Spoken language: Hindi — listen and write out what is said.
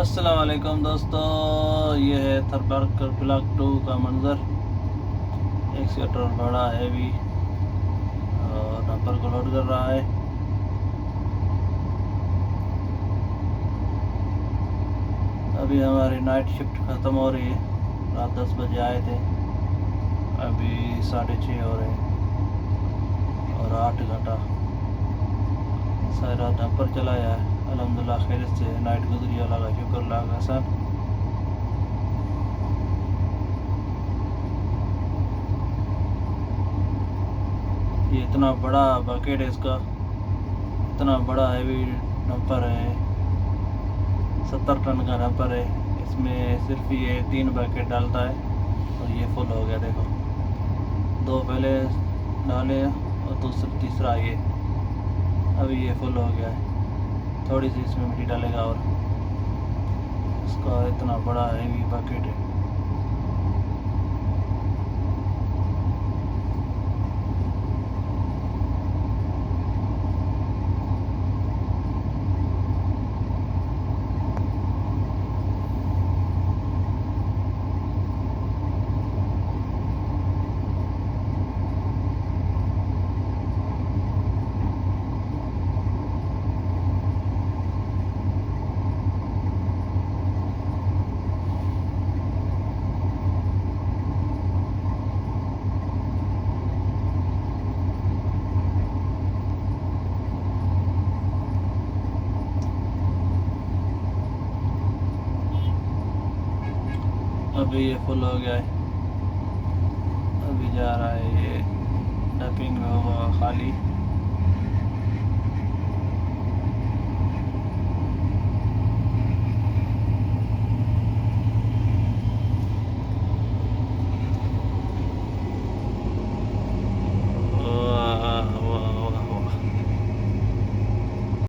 अस्सलाम वालेकुम दोस्तों, ये है थरपारकर ब्लॉक 2 का मंज़र। एक्सकेवेटर बड़ा हैवी और डंपर को लोड कर रहा है। अभी हमारी नाइट शिफ्ट ख़त्म हो रही है। रात 10 बजे आए थे, अभी 6:30 हो रहे हैं और 8 घंटा सारी रात डंपर चलाया है। अल्हम्दुलिल्लाह खैरियत से नाइट गुजरी, अल्लाह का शुक्र, अल्लाह का एहसान। ये इतना बड़ा बकेट है, इसका इतना बड़ा हैवी डंपर है, 70 टन का डंपर है। इसमें सिर्फ ये 3 बकेट डालता है और ये फुल हो गया। देखो, 2 पहले डाले और तीसरा ये, अभी ये फुल हो गया है। थोड़ी सी इसमें मिट्टी डालेगा और इसका इतना बड़ा हैवी बकेट है। अभी ये फुल हो गया है, अभी जा रहा है, ये डंपिंग में होगा खाली।